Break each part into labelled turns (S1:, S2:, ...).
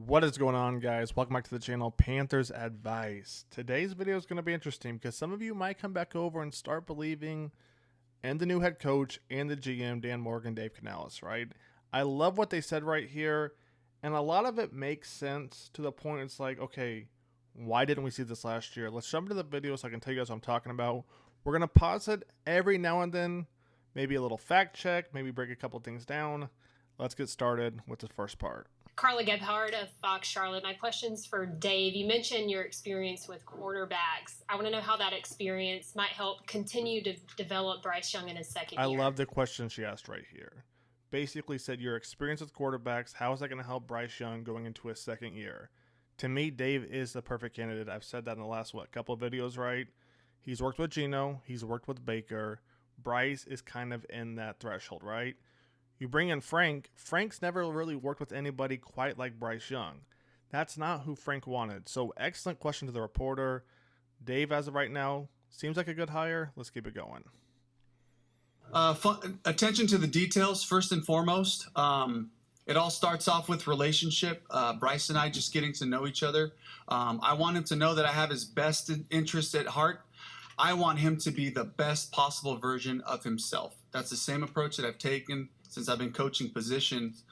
S1: What is going on, guys? Welcome back to the channel, Panthers Advice. Today's video is going to be interesting because some of you might come back over and start believing in the new head coach and the GM, Dan Morgan, Dave Canales, right? I love what they said right here, and a lot of it makes sense to the point it's like, okay, why didn't we see this last year? Let's jump into the video so I can tell you guys what I'm talking about. We're going to pause it every now and then, maybe a little fact check, maybe break a couple things down. Let's get started with the first part.
S2: Carla Gebhardt of Fox Charlotte. My question's for Dave. You mentioned your experience with quarterbacks. I want to know how that experience might help continue to develop Bryce Young in his second year.
S1: I love the question she asked right here. Basically said, your experience with quarterbacks, how is that going to help Bryce Young going into his second year? To me, Dave is the perfect candidate. I've said that in the last, couple of videos, right? He's worked with Geno. He's worked with Baker. Bryce is kind of in that threshold, right? You bring in Frank. Frank's never really worked with anybody quite like Bryce Young. That's not who Frank wanted. So excellent question to the reporter. Dave, as of right now, seems like a good hire. Let's keep it going.
S3: Attention to the details, first and foremost. It all starts off with relationship. Bryce and I just getting to know each other. I want him to know that I have his best interest at heart. I want him to be the best possible version of himself. That's the same approach that I've taken since I've been coaching positions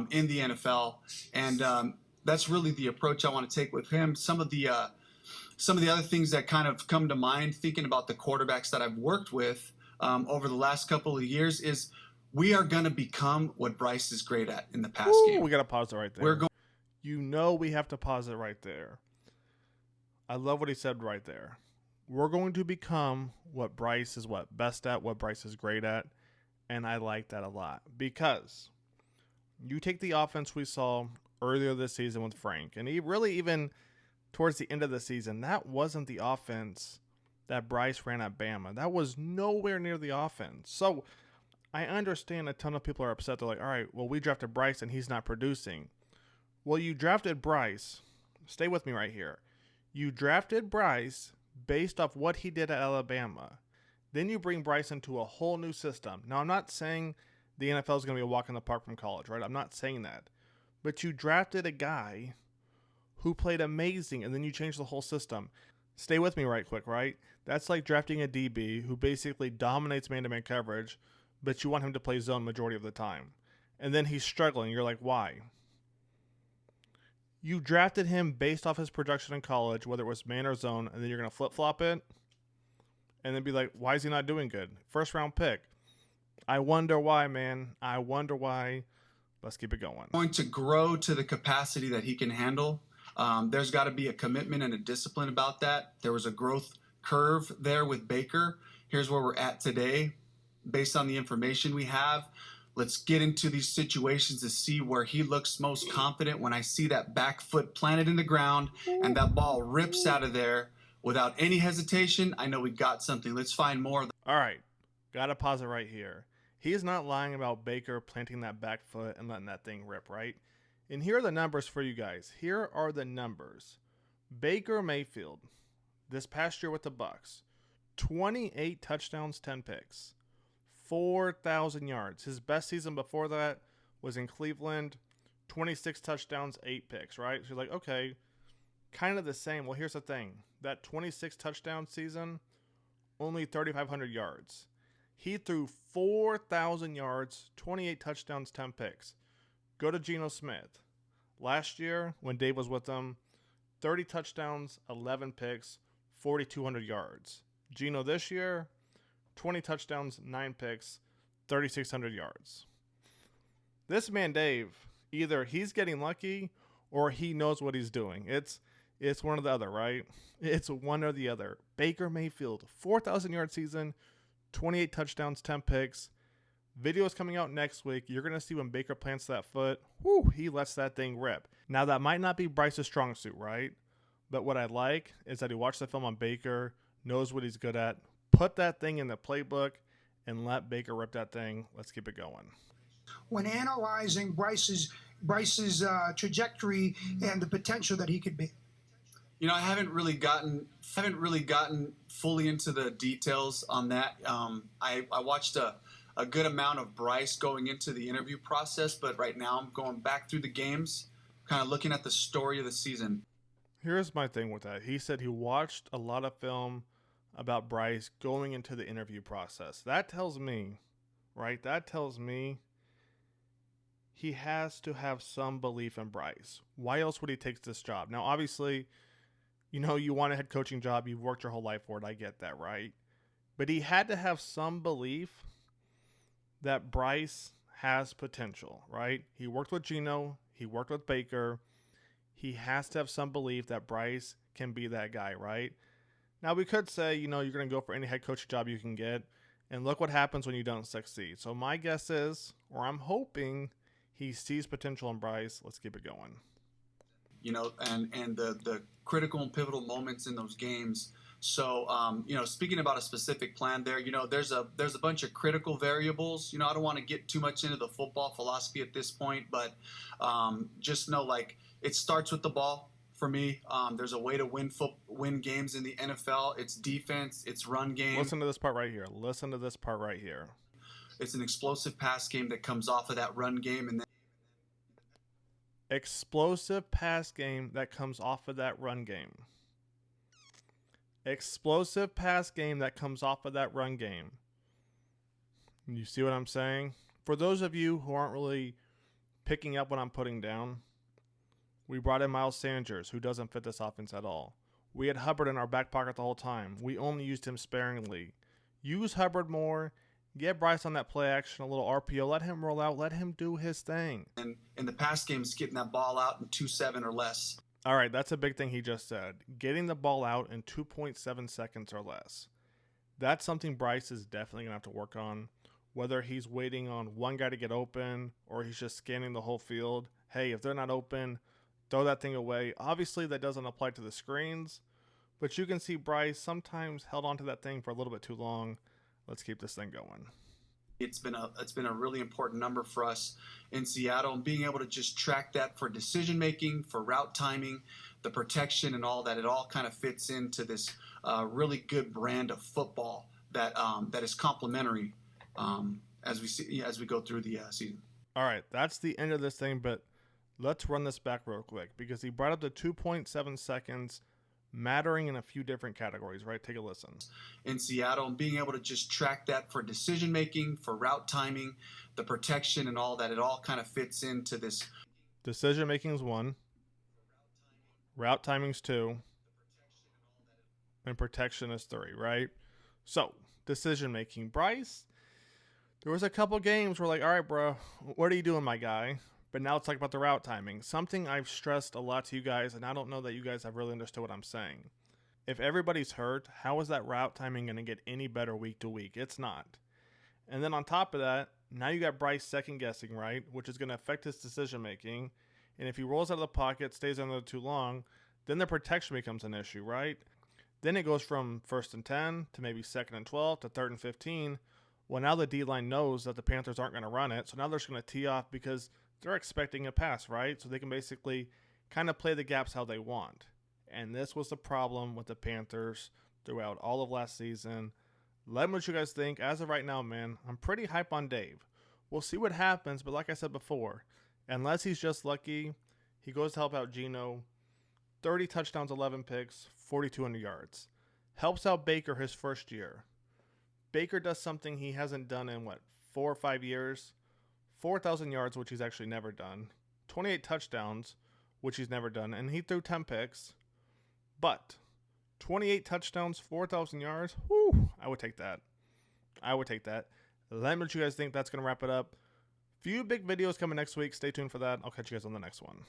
S3: in the NFL, and that's really the approach I want to take with him. Some of the other things that kind of come to mind thinking about the quarterbacks that I've worked with over the last couple of years is we are going to become what Bryce is great at in the pass game.
S1: We got to pause it right there. We have to pause it right there. I love what he said right there. We're going to become what Bryce is best at, what Bryce is great at. And I like that a lot because you take the offense we saw earlier this season with Frank, and he really even towards the end of the season, that wasn't the offense that Bryce ran at Bama. That was nowhere near the offense. So I understand a ton of people are upset. They're like, all right, well, we drafted Bryce and he's not producing. Well, you drafted Bryce. Stay with me right here. You drafted Bryce based off what he did at Alabama. Then you bring Bryce into a whole new system. Now, I'm not saying the NFL is going to be a walk in the park from college, right? I'm not saying that. But you drafted a guy who played amazing, and then you changed the whole system. Stay with me right quick, right? That's like drafting a DB who basically dominates man-to-man coverage, but you want him to play zone majority of the time. And then he's struggling. You're like, why? You drafted him based off his production in college, whether it was man or zone, and then you're going to flip-flop it? And then be like, why is he not doing good? First round pick. I wonder why, man. I wonder why. Let's keep it going.
S3: Going to grow to the capacity that he can handle. There's got to be a commitment and a discipline about that. There was a growth curve there with Baker. Here's where we're at today. Based on the information we have, let's get into these situations to see where he looks most confident. When I see that back foot planted in the ground and that ball rips out of there, without any hesitation, I know we got something. Let's find more.
S1: All right. Got to pause it right here. He is not lying about Baker planting that back foot and letting that thing rip, right? And here are the numbers for you guys. Here are the numbers. Baker Mayfield, this past year with the Bucs, 28 touchdowns, 10 picks, 4,000 yards. His best season before that was in Cleveland, 26 touchdowns, 8 picks, right? So you're like, okay, kind of the same. Well, here's the thing. That 26 touchdown season, only 3,500 yards. He threw 4,000 yards, 28 touchdowns, 10 picks. Go to Geno Smith. Last year, when Dave was with him, 30 touchdowns, 11 picks, 4,200 yards. Geno this year, 20 touchdowns, 9 picks, 3,600 yards. This man, Dave, either he's getting lucky or he knows what he's doing. It's one or the other, right? It's one or the other. Baker Mayfield, 4,000 yard season, 28 touchdowns, 10 picks. Video is coming out next week. You're going to see when Baker plants that foot. Whoo, he lets that thing rip. Now, that might not be Bryce's strong suit, right? But what I like is that he watched the film on Baker, knows what he's good at, put that thing in the playbook, and let Baker rip that thing. Let's keep it going.
S4: When analyzing Bryce's trajectory and the potential that he could be.
S3: You know, I haven't really gotten fully into the details on that. I watched a good amount of Bryce going into the interview process, but right now I'm going back through the games. kind of looking at the story of the season.
S1: Here's my thing with that. He said he watched a lot of film about Bryce going into the interview process. That tells me, right? That tells me he has to have some belief in Bryce. Why else would he take this job? Now, obviously, you want a head coaching job. You've worked your whole life for it. I get that, right? But he had to have some belief that Bryce has potential, right? He worked with Geno. He worked with Baker. He has to have some belief that Bryce can be that guy, right? Now, we could say, you're going to go for any head coaching job you can get, and look what happens when you don't succeed. So my guess is, or I'm hoping, he sees potential in Bryce. Let's keep it going.
S3: And the critical and pivotal moments in those games. So, speaking about a specific plan there, there's a bunch of critical variables. I don't want to get too much into the football philosophy at this point, but just know, it starts with the ball for me. There's a way to win games in the NFL. It's defense. It's run game.
S1: Listen to this part right here.
S3: It's an explosive pass game that comes off of that run game, and then
S1: explosive pass game that comes off of that run game. Explosive pass game that comes off of that run game. You see what I'm saying? For those of you who aren't really picking up what I'm putting down, we brought in Miles Sanders, who doesn't fit this offense at all. We had Hubbard in our back pocket the whole time. We only used him sparingly. Use Hubbard more. Get Bryce on that play action, a little RPO. Let him roll out. Let him do his thing.
S3: And in the pass game, is getting that ball out in 2.7 or less.
S1: All right, that's a big thing he just said. Getting the ball out in 2.7 seconds or less. That's something Bryce is definitely going to have to work on. Whether he's waiting on one guy to get open or he's just scanning the whole field. Hey, if they're not open, throw that thing away. Obviously, that doesn't apply to the screens. But you can see Bryce sometimes held onto that thing for a little bit too long. Let's keep this thing going.
S3: It's been a really important number for us in Seattle, and being able to just track that for decision making, for route timing, the protection, and all that. It all kind of fits into this really good brand of football that is complementary as we go through the season.
S1: All right, that's the end of this thing, but let's run this back real quick because he brought up the 2.7 seconds. Mattering in a few different categories, right? Take a listen.
S3: In Seattle, and being able to just track that for decision making, for route timing, the protection, and all that. It all kind of fits into this.
S1: Decision making is 1. Route timing is 2. And protection is 3, right? So, decision making. Bryce, there was a couple games where all right, bro, what are you doing, my guy? But now let's talk about the route timing. Something I've stressed a lot to you guys, and I don't know that you guys have really understood what I'm saying. If everybody's hurt, how is that route timing going to get any better week to week? It's not. And then on top of that, now you got Bryce second guessing, right? Which is going to affect his decision making. And if he rolls out of the pocket, stays under too long, then the protection becomes an issue, right? Then it goes from 1st and 10 to maybe 2nd and 12 to 3rd and 15. Well, now the D-line knows that the Panthers aren't going to run it, so now they're just going to tee off because they're expecting a pass, right? So they can basically kind of play the gaps how they want. And this was the problem with the Panthers throughout all of last season. Let me know what you guys think. As of right now, man, I'm pretty hype on Dave. We'll see what happens, but like I said before, unless he's just lucky, he goes to help out Geno. 30 touchdowns, 11 picks, 4,200 yards. Helps out Baker his first year. Baker does something he hasn't done in, 4 or 5 years? 4,000 yards, which he's actually never done. 28 touchdowns, which he's never done. And he threw 10 picks. But 28 touchdowns, 4,000 yards, whew, I would take that. Let me know what you guys think. That's going to wrap it up. Few big videos coming next week. Stay tuned for that. I'll catch you guys on the next one.